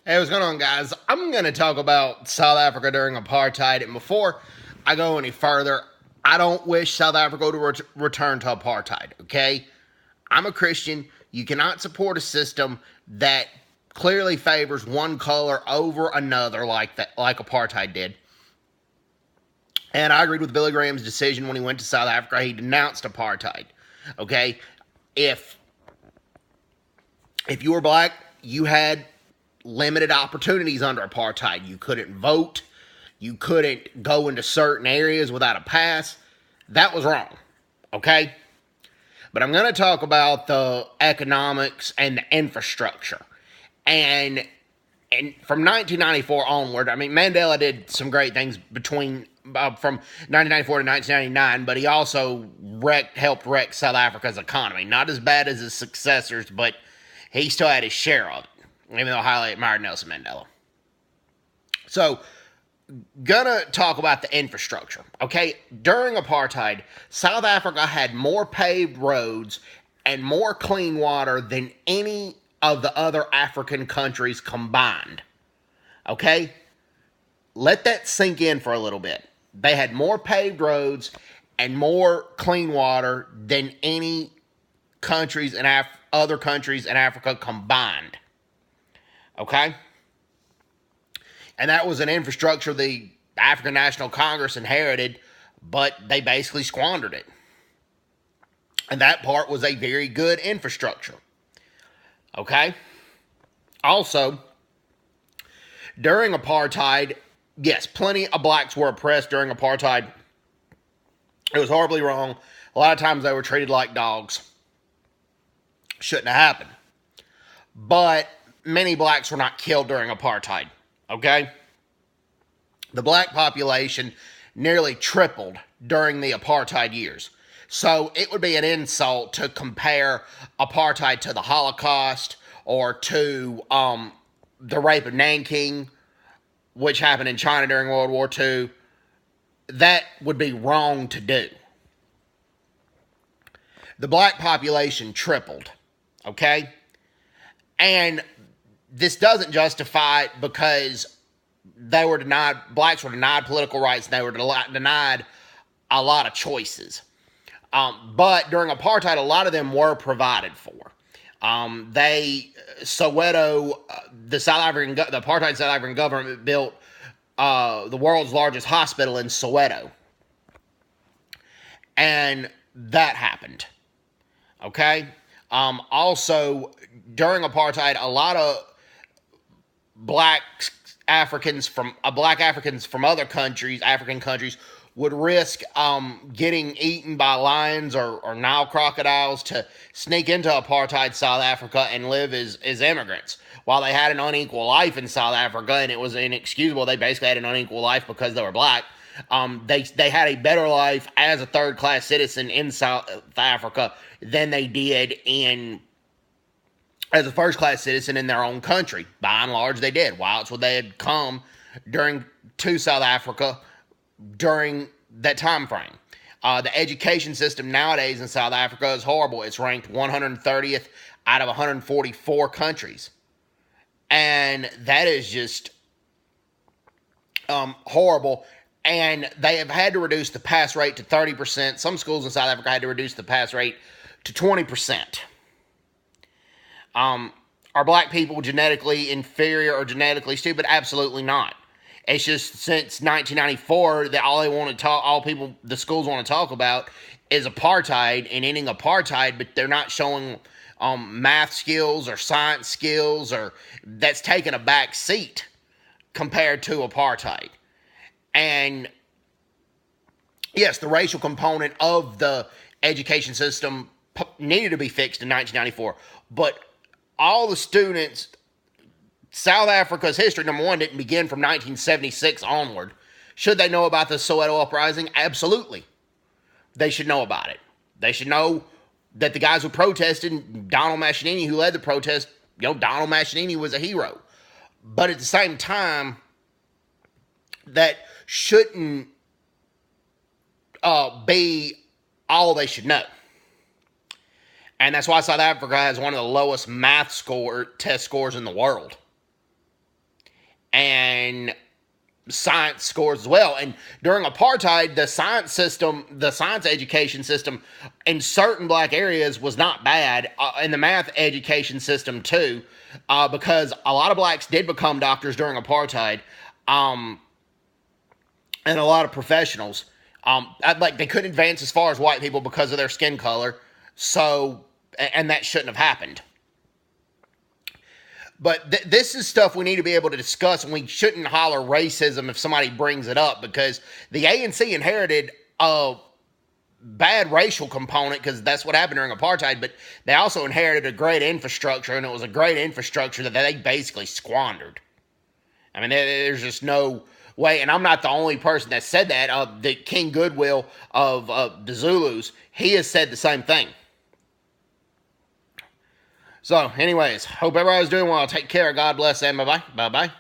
Hey, what's going on, guys? I'm going to talk about South Africa during apartheid. And before I go any further, I don't wish South Africa to return to apartheid, okay? I'm a Christian. You cannot support a system that clearly favors one color over another like apartheid did. And I agreed with Billy Graham's decision when he went to South Africa. He denounced apartheid, okay? If you were black, you had limited opportunities under apartheid. You couldn't vote. You couldn't go into certain areas without a pass. That was wrong, okay? But I'm going to talk about the economics and the infrastructure. And from 1994 onward, I mean, Mandela did some great things from 1994 to 1999, but he also helped wreck South Africa's economy. Not as bad as his successors, but he still had his share of it, even though I highly admired Nelson Mandela. So, gonna talk about the infrastructure, okay? During apartheid, South Africa had more paved roads and more clean water than any of the other African countries combined, okay? Let that sink in for a little bit. They had more paved roads and more clean water than any countries and other countries in Africa combined. Okay? And that was an infrastructure the African National Congress inherited, but they basically squandered it. And that part was a very good infrastructure. Okay? Also, during apartheid, yes, plenty of blacks were oppressed during apartheid. It was horribly wrong. A lot of times they were treated like dogs. Shouldn't have happened. But many blacks were not killed during apartheid, okay? The black population nearly tripled during the apartheid years. So it would be an insult to compare apartheid to the Holocaust or to the rape of Nanking, which happened in China during World War II. That would be wrong to do. The black population tripled, okay? And this doesn't justify it because blacks were denied political rights and they were denied a lot of choices. But during apartheid, a lot of them were provided for. The apartheid South African government built the world's largest hospital in Soweto. And that happened. Okay? Also, during apartheid, a lot of black Africans from other countries, African countries, would risk getting eaten by lions or Nile crocodiles to sneak into apartheid South Africa and live as immigrants. While they had an unequal life in South Africa, and it was inexcusable, they basically had an unequal life because they were black. They had a better life as a third-class citizen in South Africa than they did as a first-class citizen in their own country. By and large, they did. While it's what they had come to South Africa during that time frame. The education system nowadays in South Africa is horrible. It's ranked 130th out of 144 countries. And that is just horrible. And they have had to reduce the pass rate to 30%. Some schools in South Africa had to reduce the pass rate to 20%. Are black people genetically inferior or genetically stupid? Absolutely not. It's just since 1994 that the schools want to talk about is apartheid and ending apartheid, but they're not showing math skills or science skills, or that's taken a back seat compared to apartheid. And yes, the racial component of the education system needed to be fixed in 1994, but all the students, South Africa's history, number one, didn't begin from 1976 onward. Should they know about the Soweto uprising? Absolutely. They should know about it. They should know that the guys who protested, Donald Mashinini, who led the protest, Donald Mashinini was a hero. But at the same time, that shouldn't be all they should know. And that's why South Africa has one of the lowest math test scores in the world. and science scores as well. And during apartheid, the science education system in certain black areas was not bad, and the math education system too, because a lot of blacks did become doctors during apartheid, and a lot of professionals. Like they couldn't advance as far as white people because of their skin color, so and that shouldn't have happened. But this is stuff we need to be able to discuss, and we shouldn't holler racism if somebody brings it up, because the ANC inherited a bad racial component, because that's what happened during apartheid, but they also inherited a great infrastructure, and it was a great infrastructure that they basically squandered. I mean, there's just no way, and I'm not the only person that said that. The King Goodwill of the Zulus, he has said the same thing. So, anyways, hope everybody's doing well. Take care. God bless, and bye-bye. Bye-bye.